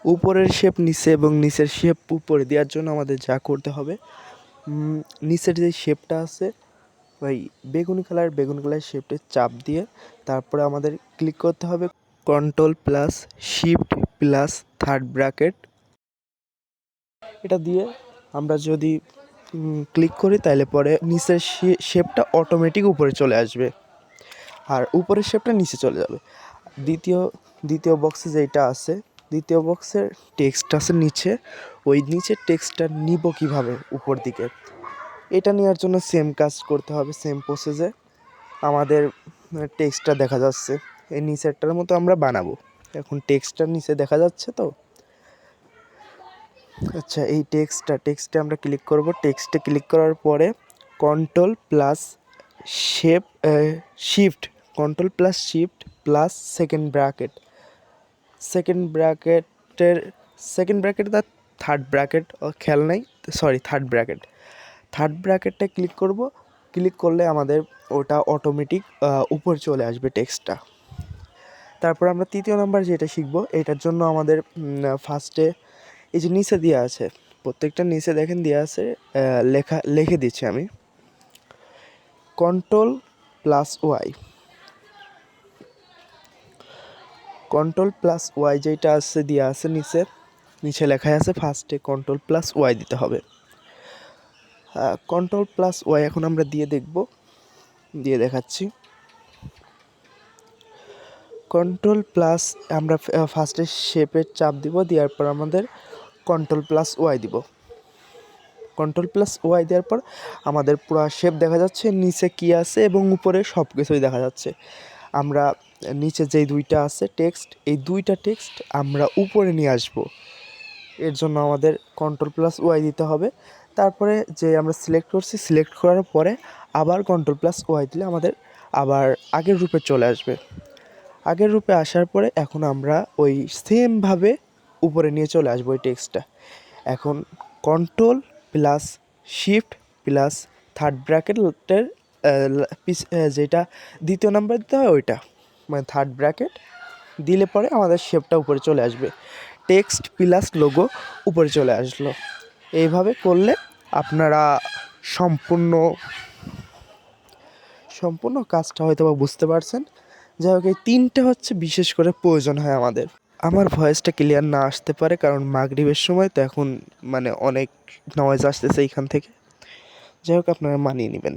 উপরের শেপ নিচে এবং নিচের শেপ উপরে দেওয়ার জন্য আমাদের যা করতে হবে, নিচের যে শেপটা আছে ওই বেগুনি কালার শেপটে চাপ দিয়ে তারপরে আমাদের ক্লিক করতে হবে control plus shift plus third bracket. এটা দিয়ে আমরা যদি ক্লিক করি তাহলে পরে নিচের শেপটা অটোমেটিক উপরে চলে আসবে আর উপরের শেপটা নিচে চলে যাবে। দ্বিতীয় বক্সে যেটা আছে, দ্বিতীয় বক্সের টেক্সট আছে নিচে, ওই নিচের টেক্সটটা নিব কীভাবে উপর দিকে, এটা নেওয়ার জন্য সেম কাজ করতে হবে। সেম প্রসেসে আমাদের টেক্সটটা দেখা যাচ্ছে এই নিচেরটার মতো আমরা বানাবো। এখন টেক্সটটা নিচে দেখা যাচ্ছে তো। আচ্ছা, এই টেক্সটে আমরা ক্লিক করব। টেক্সটে ক্লিক করার পরে control plus shift plus second bracket the third bracket খেয়াল নাই, থার্ড ব্র্যাকেটটা ক্লিক করব। ক্লিক করলে আমাদের ওটা অটোমেটিক উপর চলে আসবে টেক্সটটা। তারপর আমরা তৃতীয় নাম্বার যেটা শিখব, এটার জন্য আমাদের ফার্স্টে এই যে নিচে দেওয়া আছে, প্রত্যেকটা নিচে দেখেন দেওয়া আছে, লিখে দিচ্ছি আমি কন্ট্রোল প্লাস ওয়াই যেটা আছে দেওয়া আছে নিচে লেখা আছে ফার্স্টে কন্ট্রোল প্লাস ওয়াই দিতে হবে। কন্ট্রোল প্লাস ওয়াই এখন আমরা দিয়ে দেখাচ্ছি। কন্ট্রোল প্লাস আমরা ফার্স্টে শেপের চাপ দিব, দেওয়ার পর আমাদের কন্ট্রোল প্লাস ওয়াই দিব। কন্ট্রোল প্লাস ওয়াই দেওয়ার পর আমাদের পুরো শেপ দেখা যাচ্ছে, নিচে কী আছে এবং উপরে সব কিছুই দেখা যাচ্ছে। আমরা নিচে যেই দুইটা আছে টেক্সট, এই দুইটা টেক্সট আমরা উপরে নিয়ে আসব। এর জন্য আমাদের কন্ট্রোল প্লাস ওয়াই দিতে হবে। তারপরে যে আমরা সিলেক্ট করার পরে আবার কন্ট্রোল প্লাস ওয়াই দিলে আমাদের আবার আগের রূপে চলে আসবে। আগের রূপে আসার পরে এখন আমরা ওই সেমভাবে উপরে নিয়ে চলে আসবো ওই টেক্সটটা। এখন control plus shift plus third ব্র্যাকেটের যেটা দ্বিতীয় নাম্বার দিতে হয় ওইটা, মানে থার্ড ব্র্যাকেট দিলে পরে আমাদের শেপটা উপরে চলে আসবে, টেক্সট প্লাস লোগো উপরে চলে আসলো। এইভাবে করলে আপনারা সম্পূর্ণ কাজটা হয়তো বা বুঝতে পারছেন। যাই হোক, এই তিনটে হচ্ছে বিশেষ করে প্রয়োজন হয় আমাদের। আমার ভয়েসটা ক্লিয়ার না আসতে পারে কারণ মাগরিবের সময় তো এখন মানে অনেক নয়েজ আসতেছে এইখান থেকে। যাই হোক, আপনারা মানিয়ে নেবেন।